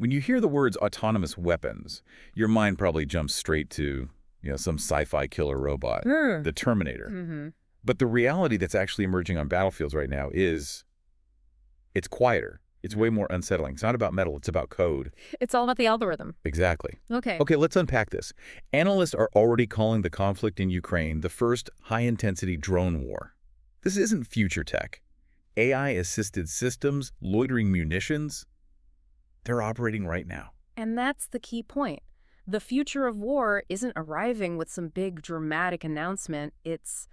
When you hear the words autonomous weapons, your mind probably jumps straight to, some sci-fi killer robot, the Terminator. Mm-hmm. But the reality that's actually emerging on battlefields right now is it's quieter. It's way more unsettling. It's not about metal, it's about code. It's all about the algorithm. Exactly. Okay. Okay, let's unpack this. Analysts are already calling the conflict in Ukraine the first high-intensity drone war. This isn't future tech. AI-assisted systems, loitering munitions, they're operating right now. And that's the key point. The future of war isn't arriving with some big dramatic announcement. It's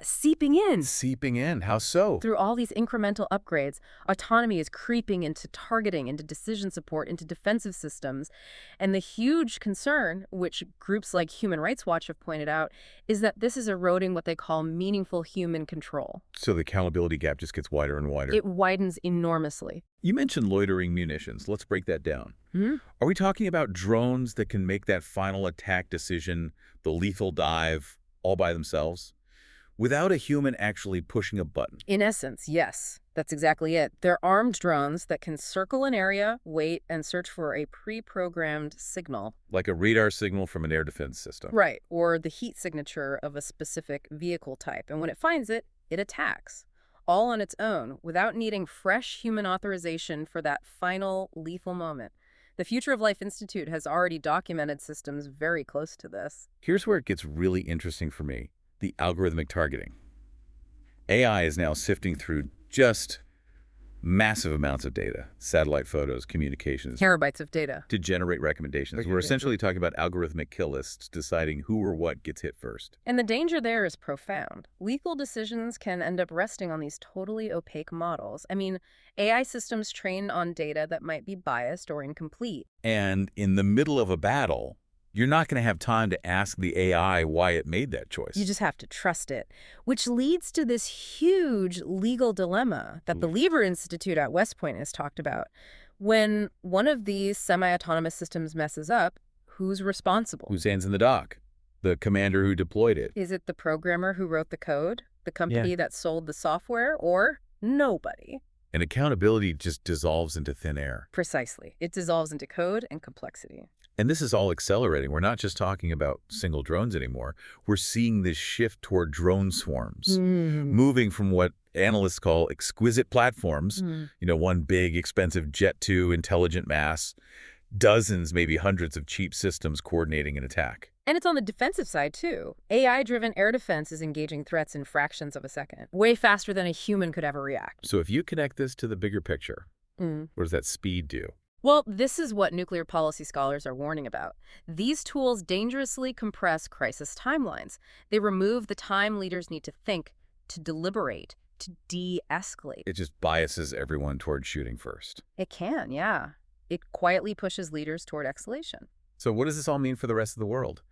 seeping in. Seeping in. How so? Through all these incremental upgrades, autonomy is creeping into targeting, into decision support, into defensive systems. And the huge concern, which groups like Human Rights Watch have pointed out, is that this is eroding what they call meaningful human control. So the accountability gap just gets wider and wider. It widens enormously. You mentioned loitering munitions. Let's break that down. Hmm? Are we talking about drones that can make that final attack decision, the lethal dive, all by themselves, without a human actually pushing a button? In essence, yes. That's exactly it. They're armed drones that can circle an area, wait, and search for a pre-programmed signal. Like a radar signal from an air defense system. Right, or the heat signature of a specific vehicle type. And when it finds it, it attacks. All on its own, without needing fresh human authorization for that final lethal moment. The Future of Life Institute has already documented systems very close to this. Here's where it gets really interesting for me. The algorithmic targeting. AI is now sifting through just massive amounts of data, satellite photos, communications, Terabytes of data. to generate recommendations. We're essentially talking about algorithmic kill lists, deciding who or what gets hit first. And the danger there is profound. Lethal decisions can end up resting on these totally opaque models. I mean, AI systems train on data that might be biased or incomplete. And in the middle of a battle, you're not going to have time to ask the AI why it made that choice. You just have to trust it, which leads to this huge legal dilemma that the Lever Institute at West Point has talked about. When one of these semi-autonomous systems messes up, who's responsible? Whose hands in the dock? The commander who deployed it. Is it the programmer who wrote the code, the company that sold the software, or nobody? And accountability just dissolves into thin air. Precisely. It dissolves into code and complexity. And this is all accelerating. We're not just talking about single drones anymore. We're seeing this shift toward drone swarms, moving from what analysts call exquisite platforms, one big, expensive Jet-2 intelligent mass, dozens, maybe hundreds of cheap systems coordinating an attack. And it's on the defensive side, too. AI-driven air defense is engaging threats in fractions of a second, way faster than a human could ever react. So if you connect this to the bigger picture, what does that speed do? Well, this is what nuclear policy scholars are warning about. These tools dangerously compress crisis timelines. They remove the time leaders need to think, to deliberate, to de-escalate. It just biases everyone toward shooting first. It can, yeah. It quietly pushes leaders toward escalation. So what does this all mean for the rest of the world?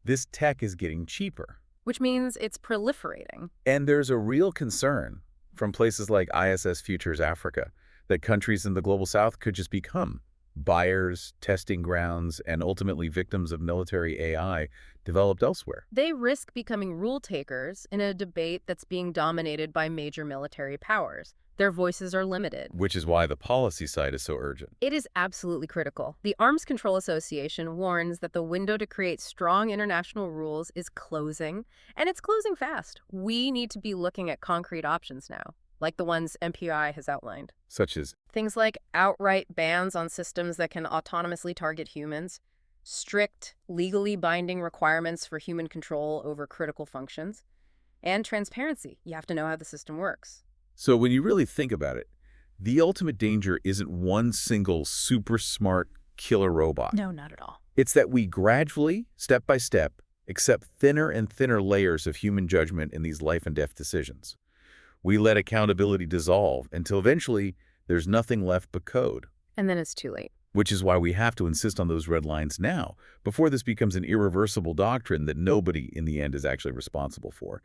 This tech is getting cheaper. Which means it's proliferating. And there's a real concern from places like ISS Futures Africa that countries in the global south could just become buyers, testing grounds, and ultimately victims of military AI developed elsewhere. They risk becoming rule takers in a debate that's being dominated by major military powers. Their voices are limited. Which is why the policy side is so urgent. It is absolutely critical. The Arms Control Association warns that the window to create strong international rules is closing, and it's closing fast. We need to be looking at concrete options now, like the ones MPI has outlined. Such as? Things like outright bans on systems that can autonomously target humans, strict, legally binding requirements for human control over critical functions, and transparency. You have to know how the system works. So when you really think about it, the ultimate danger isn't one single super smart killer robot. No, not at all. It's that we gradually, step by step, accept thinner and thinner layers of human judgment in these life and death decisions. We let accountability dissolve until eventually there's nothing left but code. And then it's too late. Which is why we have to insist on those red lines now, before this becomes an irreversible doctrine that nobody in the end is actually responsible for.